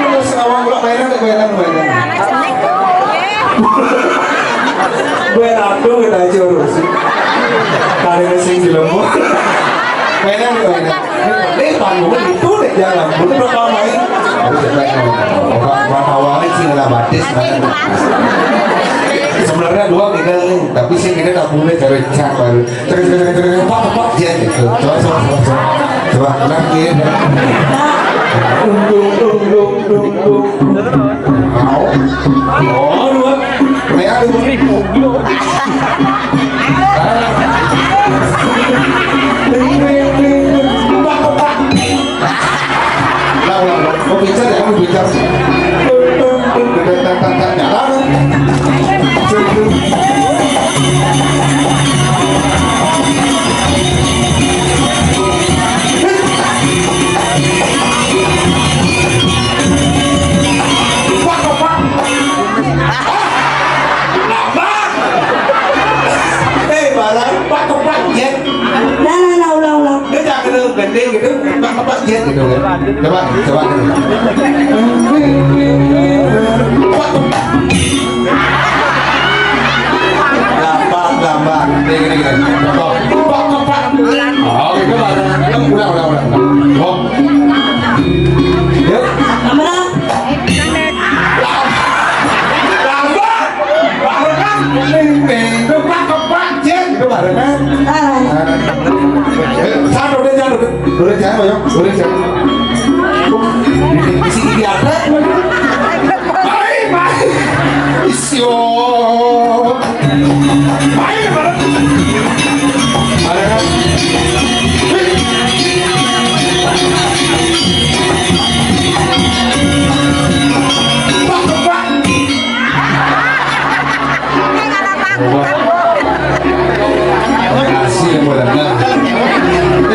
Lu sawang ulah mainan mainan. Gue ratu kita aja urus. Kali sing dilemu. Mainan. Ini panggung itu deh jalan. Bukan berapa main. Orang awalnya sih nggak batis. Sebenarnya dua kita nih, tapi sih kita tak boleh cari cat baru. Terus pak dia gitu. Coba lagi. Oh dua. Mereka dulu. Mau bicara ya, mau bicara. Gandeng gitu, apa jet gitu kan? Coba. Lambat. Gini. Oh, itu barang. Udah. Oh. Yuk. Lambat. Barengan. Kepak jet itu barengan. Udah jangan. Di sini ada. Baik. Isyo. Baik banget. Ada kan? Kasih yang benar.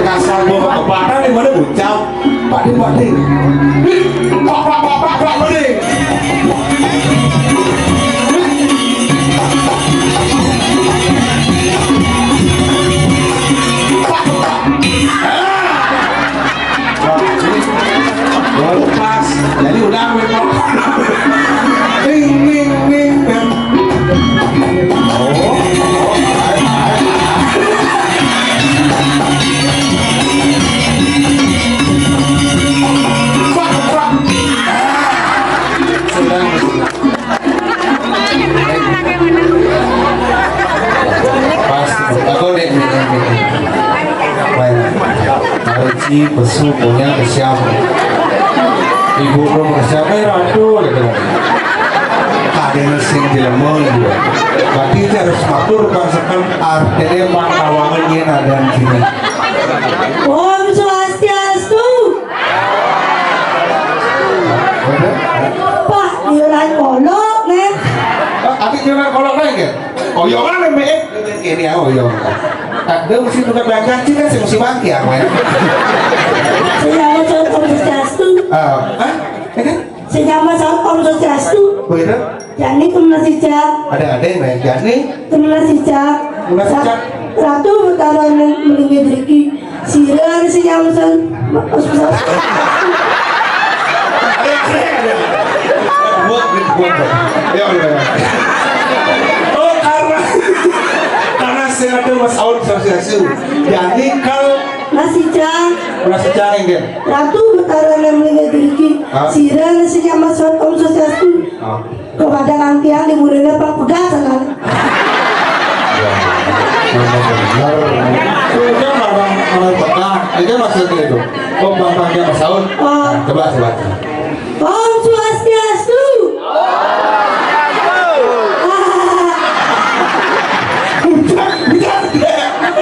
Kasar gua kebaran di mana bucau. Pak. Baru pas, jadi udah memang. Haji pesu punya kesiap ibu belum kesiap ratu gitu ada sing dilemu juga berarti itu harus matur konsepkan artinya pangkawangan yang ada di sini. Om Swastiastu. Pak jualan kolok nih. Tapi jualan kolok lagi oh iya kan memang ini ya oh iya ada mesti bukan belakang sih kan mesti bangki ya saya mau contoh Om Swastiastu. Saya mau contoh Om Swastiastu. Bener? Jani teman sijak. Ada yang naik Jani Teman sijak. Ratu bentaran melingkir diri sirah si Jamson. Oh karena saya ada masalah sosialisasi. Jadi kalau masih jarang dia. Ratu bentaran melingkir diri sirah si Jamson Om Swastiastu. Kepada nantian di muridnya Pak Pegasan kan. Itu orang Bekah, itu maksudnya itu. Kok bang-bangnya masalah? Coba. Om Swastiastu.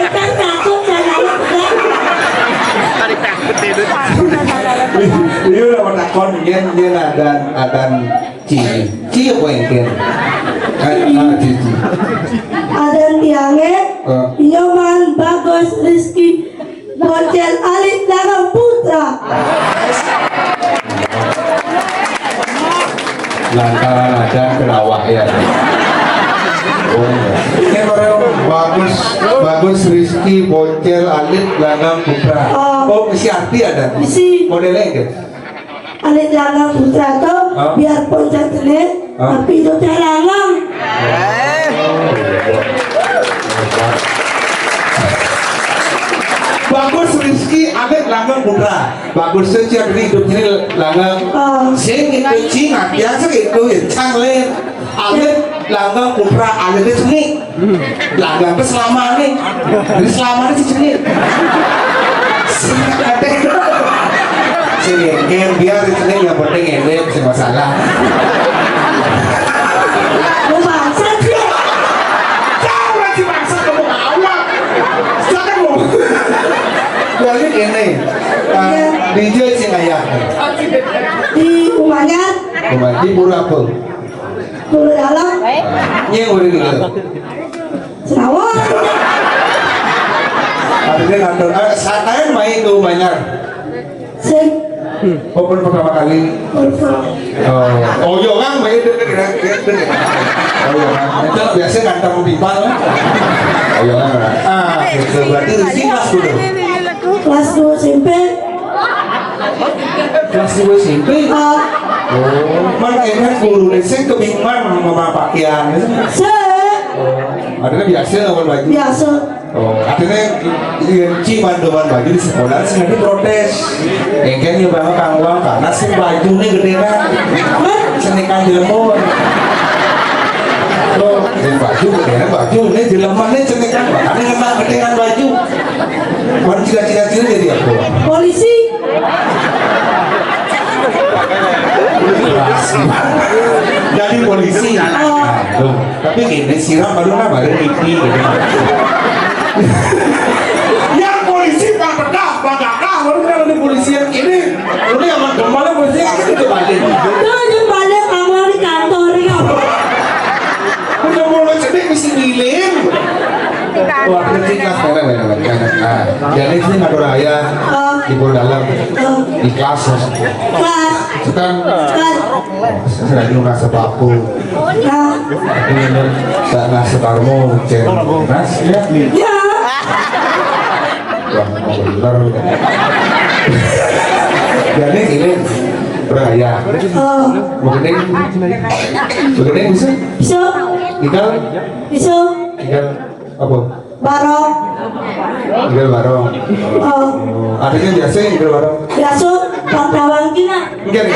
Kan takut Ini udah menakon dia adan Ci apa yang kan? Cici. Adan tiangnya, Nyoman Bagus Rizky Bocel Alit Darang Putra. Lantaran ada kerawak ya. Ini orang bagus Rizky Bocel Alit Lanang Putra. Oh, isi arti ada. Isi. Modelnya kan? alit langang putra tuh biarpun cantik tapi itu teh langang. Bagus Rizky alit langang putra. Bagus saja dari hidup ini langang. Sing itu cing biasa itu ya cang lên. Alit langang putra alit itu nih. Langang itu selama nih. Jadi selama ini sini. Sini game biar itu nih yang penting elit sih masalah. Lu bangsa sih. Kau lagi bangsa kamu awak. Jangan mau. Jadi ini DJ sih ayah. Di rumahnya Rumah di Purapel. dulu dalam Yang udah dulu. Sarawak. Artinya kantor. Saya main ke rumahnya. Sing Open pertama kali. Oh iya kan main deket. Oh iya kan. Itu biasa kantor pipa lah. Oh iya kan. Itu berarti Rizky kelas dulu. kelas 2 SMP. Kelas 2 SMP. Mana enak guru leseng kebingungan sama pakaian. Artinya biasa lawan baju. Biasa. Akhirnya ciuman dengan baju di sekolah sih nanti protes. Engkau bawa kangwang karena sih bajunya gede kan. Senikan jelemur. Ini baju gede baju ini jelemannya senikan. Makanya kena gedean baju. Mana cita-cita jadi apa? Polisi. Jadi polisi. Tapi gini siram baru baru ini. Yang polisi bangkak baru kalau di polisi yang ini, lu yang mana polisi itu balik. Tuh balik kamu di kantor ya. Udah mulai sedih mesti ngiling. Wah, ini kelas bener. Jadi ini ngatur ayah di dalam di kelas. Kelas. Sekarang Kelas. sedang nunggu sepaku. Ini nggak sekarmu cek nas ya. Ya. Wah, bener. Jadi ini beraya. Begitu bisa? Bisa. Tinggal apa? Barong. Tinggal barong. Adanya biasa tinggal barong. Biasa pahlawan kita. Enggak.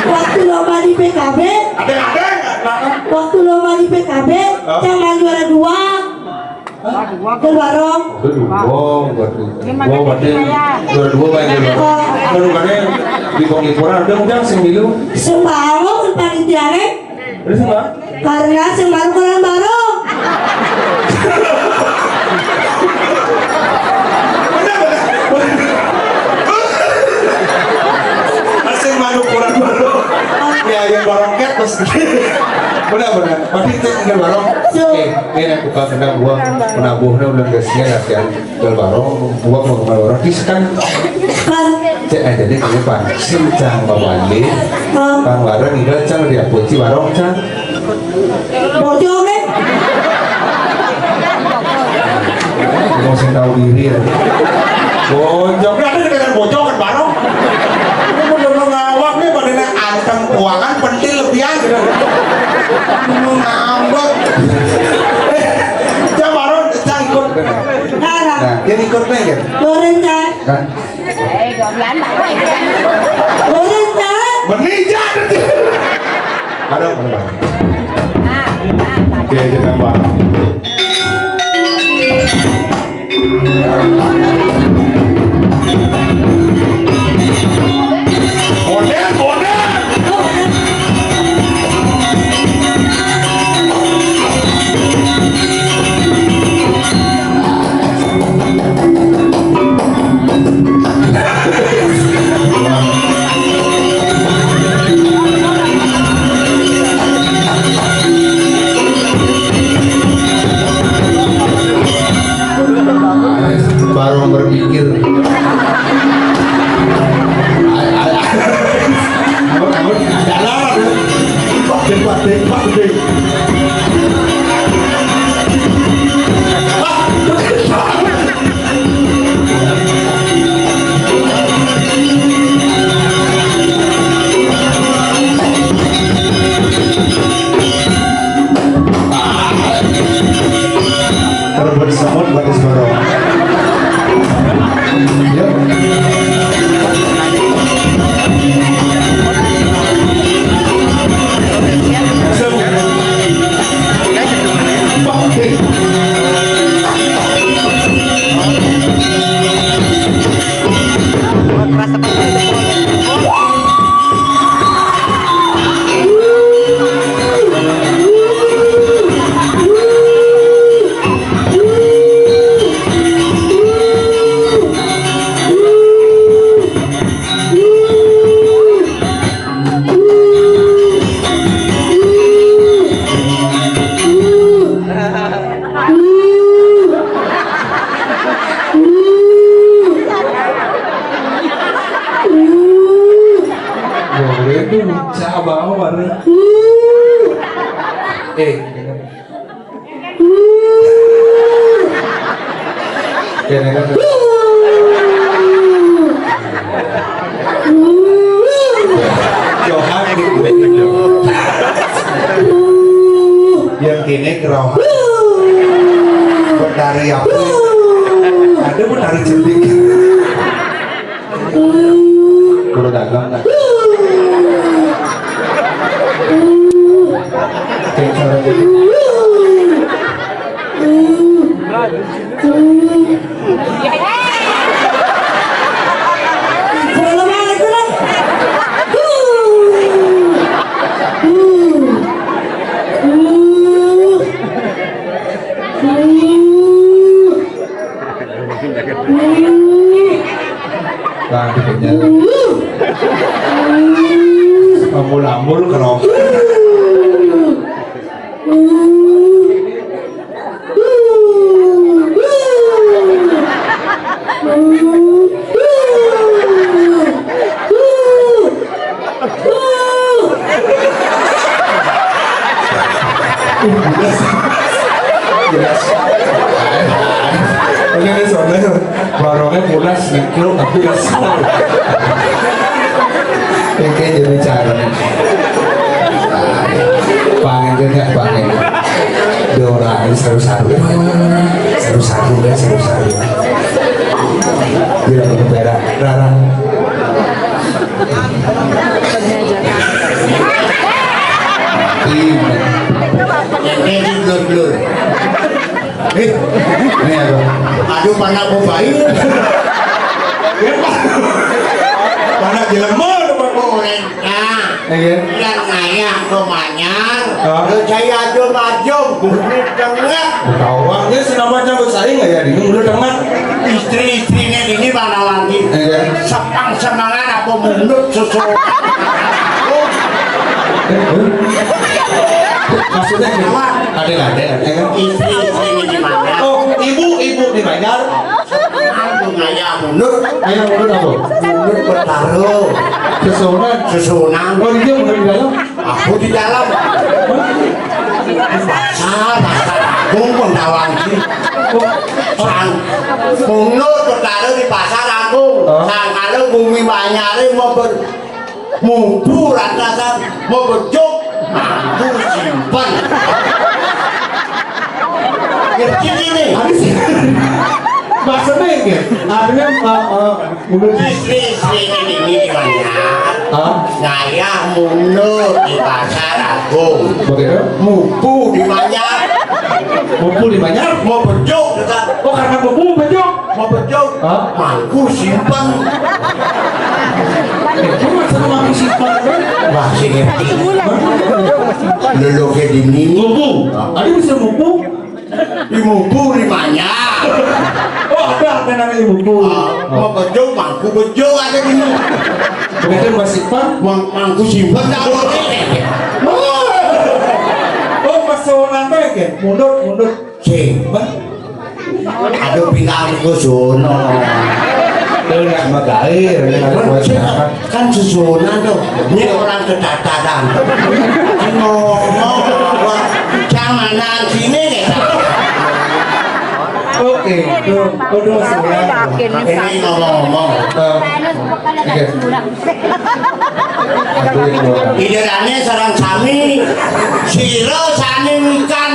Waktu lomba di PKB. Ada. Waktu lomba di PKB, yang juara 2. Ke barong. Berarti dua main dulu. Baru kali di Bogor ada mungkin sembilu. Sembarang panitiane. Terus apa? Karena sembarang barong. Asing malu kurang baru. Ya yang barong ket terus. Benar. Tapi itu tinggal barong. Ini aku kan sedang buang menabuhnya udah gasnya latihan tinggal barong buang mau kemana orang diskan. Jadi ini pak sincang bawali. Kang barong tinggal cang dia kunci barong cang. Bojong nih. Mau sih tahu diri ya. Bojong ada dengan bojong kan barong. Ini mau ngawak nih pada antem keuangan pentil lebihan gitu. Mau ngambek. Cang barong cang ikut. Nah, dia ikut nih kan. Loren kan. Loren kan. Menija nanti. Ada. Oke, kita barong. Model. Baru berpikir abang mana? Kan. Johan yang kini kerohan bertari apa? Ada bertari jentik. Kalau dagang kan? Cara jadi. Mul-mul kerok. Ini soalnya barangnya pulas mikro tapi kesal. Ini jadi cara. Pangen gak pangen. Dora ini seru-seru. Seru-seru ya seru-seru. Bila ini berak Rara. Ini blur-blur. Ini apa? Aduh mana aku bayi. Mana jelema Orangnya Iya. yang ngayak kemanyar. Ah. Saya maju kulit tengah. Kawangnya senamanya bersaing nggak ya? Ini mulut tengah. Istri-istrinya ini mana lagi? Iya. Sepang semangat apa mundur susu. Maksudnya Apa? ada kan? Istri-istrinya di mana? Oh, ibu di Banjar. Aku ngayak mundur. Ayo mulut apa? Mundur bertaruh. Kesunan. Susunan. Oh, dia mulut di dalam. Aku di dalam. Pasar Agung Pendawangi. Sang mundur bertaruh di pasar Agung. Sang kalau bumi Banyari mau bermutu rata-rata mau berjuk. Aku simpan. Ngerti ini? Maksudnya ini, artinya mulut Istri-istrinya ini di mana? Ah, Saya mundur di pasar Agung. bagaimana? Mupu di mana? Mumpul di Banjar? Mau berjuk dekat. Oh, karena mumpul bejuk. Mau berjuk. Hah? Aku simpan. Cuma sama aku simpan. Wah, si ngerti. Leloknya dini. Mumpul. Ada bisa mumpul? Di mupu di mana? Oh, ada namanya mumpul. Mau berjuk, mangku berjuk ada di sini. Begitu masih simpan. Mangku simpan tak boleh. Oh, pasonan baik ya? Mundur. Simpan. Aduh pinggang ke sono. Tidak magair. Kan susunan tuh. Ini orang kedataran. Ngomong bahwa jangan sini deh. Oke, kedua sebelah. Ini ngomong-ngomong. Ideannya sarang sami siro sani wikan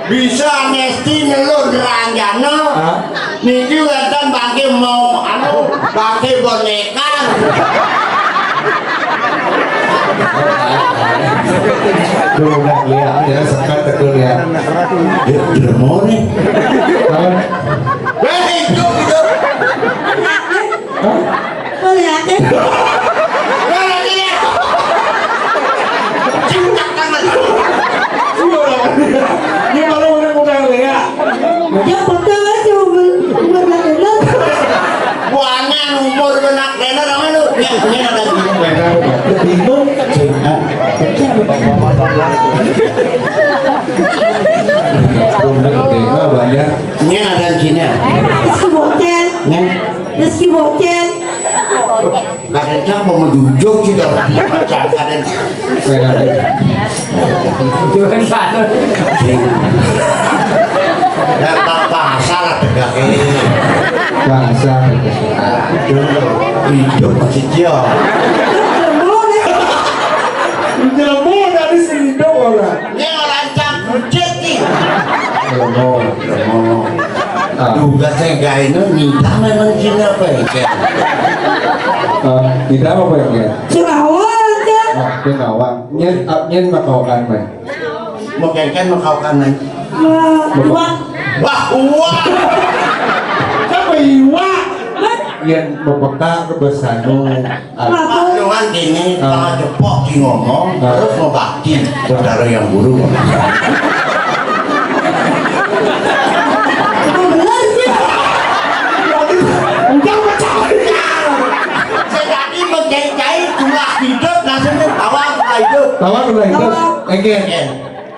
bisa mesti nelur ranjana niki wonten bangke mau bangke boneka Dulu nggak lihat ya, sekarang tekul ya. udah mau nih itu Kau lihatin? Gimana udah bukan lihat? Dia betul aja berlaku-laku. buahnya umur benak kena namanya lu ini ada Bingung. banyak ini ada di sini Rizky bocen, ini Rizky bocen. Kadang mau menjunjung sih orang pacaran. Jangan sana. Ya bahasa lah tegaknya. Bahasa. Hidup masih jauh. Jelemu dari sini dong orang. Ini orang cakep nih. Jelemu. Juga saya gak ini minta memang sini apa ya? Tidak apa ya? Cerawan aja. Cái nào ăn nhân mà cầu ăn mày Một cái mà khâu khăn này. Wah, Wah, wah. cái mì quá nhân một bậc ta cái bờ sàn nô Pak Johan ini kalau cepok di ngomong terus mau bakti saudara yang buruk. benar sih. Enggak percaya. Saya tadi menjahit jumlah hidup langsung bawa hidup. tawa cái này cơ anh kia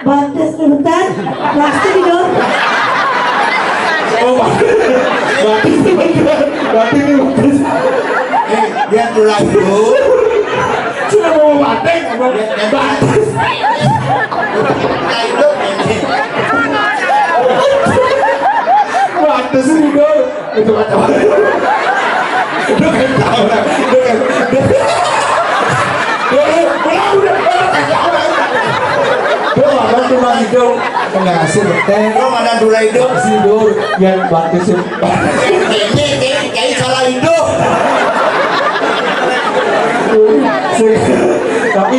Batas sebentar, plastik itu. oh berarti ini Dia tulang hidup. cuma mau batik batik Tulang hidup ini. batik sih udah itu macam udah kan tahu lah udah kan udah ada cuma hidup ngasih teh Belum ada tulang hidup. tidur yang batik sih Ini kayak salah hidup.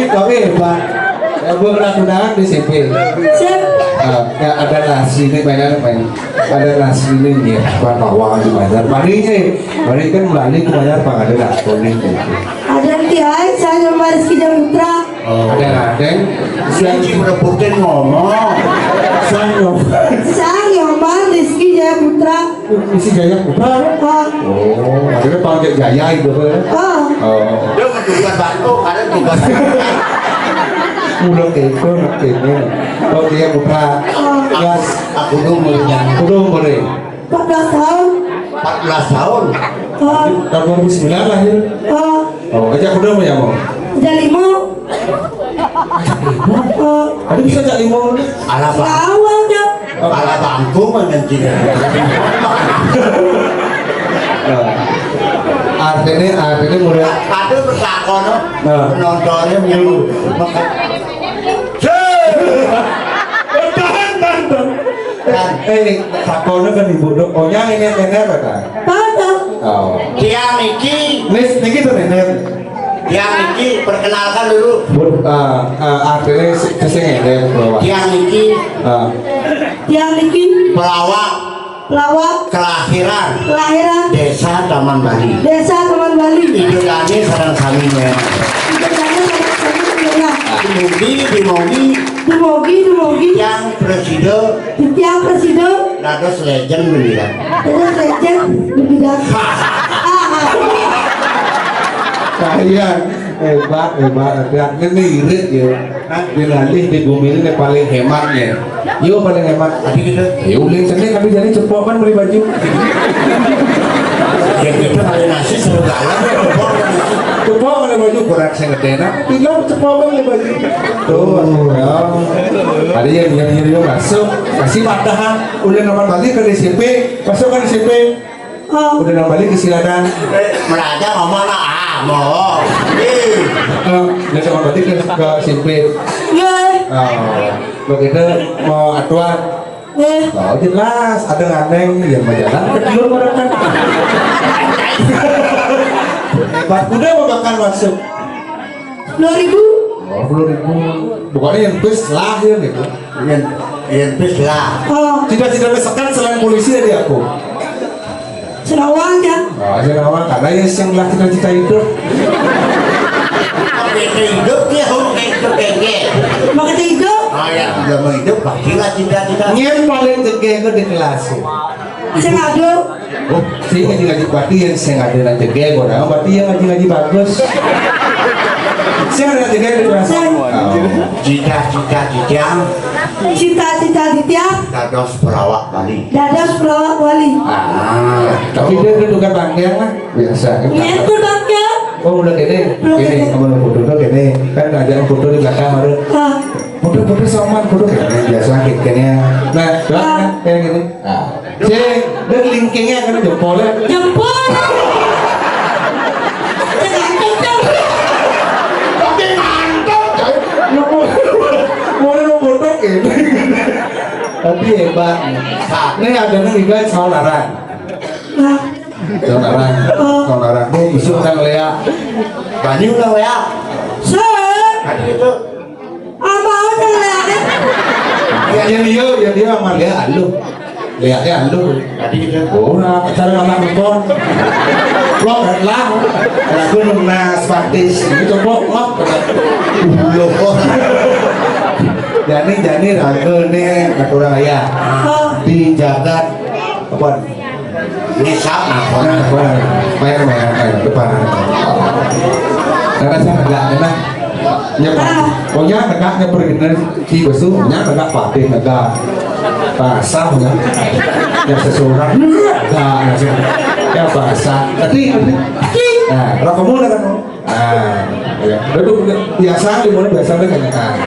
tapi hebat gue pernah tunangan di SMP Siap. ya ada nasi ini mainan main ada nasi ini ya bawang di bazar mari kan melalui ke bazar pang ada kuning Ada tiai, saya nomor Rizky Jamutra. ada nadeng Janji merebutin ngomong. Saya nomor Rizky Jamutra. isi gaya putra oh ada panggil gaya itu Oh, oh Dia menduga batu, kadang tugas. mulut itu ini oh dia putra kelas Aku dulu melihat belum boleh 14 tahun. 14 tahun. Oh, tahun 2009 lahir oh aja udah mau ya mau udah 5. Oh, ada bisa tak lima Ala bang, awal dah. ala bangku mengentina. artinya mulai Ada bertakon, penontonnya yang ini sakono kan ibu dok oh yang ini nenek apa Pada. oh dia Niki, niki tuh nenek dia Niki perkenalkan dulu. artinya kesini nenek bawa Dia Niki Yang Niki pelawak Lawak kelahiran kelahiran Desa Taman Bali. Desa Taman Bali. Idulanya sarang kaminya. Idulanya sama-sama. Dumogi. Yang presiden Tiang presiden. dados legend bilang. Terus legend dibilang. kalian hebat ini irit ya dilalih di bumi ini paling hematnya yo paling hemat Tadi kita uling sendiri kami jadi cepok kan beli baju yang kita paling nasi segala cepok beli baju kurang saya ngedena bilang cepok beli baju tuh ya ada yang nyari masuk kasih matahan udah nomor balik ke DCP masuk ke DCP udah nomor balik ke silakan meraja ngomong mau udah nomor balik ke DCP begitu mau atuan oh jelas ada ngandeng yang berjalan ke dulu mereka Pak udah mau bakal masuk 10.000. oh 10.000 bukannya yang bus lahir gitu yang bis lah tidak misalkan selain polisi dari aku Serawang ya. aja nama karena yang lah cita-cita hidup kita hidup dia hidup kayak Makan hidup. ya udah mau hidup pastilah cita-cita yang paling tegak di kelas Saya ngadu. oh sih ngaji berarti yang saya ngadu nanti tegak orang berarti yang ngaji bagus Siapa yang tiga di kelas? Saya. Cita-cita Ditya Cita-cita Ditya dados pelawak Bali. dados pelawak wali. Tapi dia tukang bangkeng lah biasa. Itu bangga. Oh udah gini, gini kamu foto tuh gini, kan ada foto di belakang ada. Foto sama foto gini biasa kayaknya. Nah, kayak gini. Cek, dan linkingnya kan jempolnya. Jempol. Jangan kencang. Tapi mantap, coy. Mau foto gini. Tapi hebat. Ini ada nih juga saudara. Nah, Saudara. Ini besok kan Lea. Bani udah ya. Sir, Tadi itu apa udah lihat? Yang dia sama Lea alu. Lea alu. tadi itu Oh, nah, cara anak nonton. Vlog lang. Lagu nas praktis. Itu vlog. loh. Jani ragu nih natural ya. Di jagat apa? Nisap apa? Main depan. Karena saya agak enak. Ya Pak. Pokoknya agaknya pergi dari si besu, nya agak pakai agak pasang ya. Yang seseorang agak ya pasang. Tapi nah, kalau kamu kan, ya, itu biasa di mana biasa kan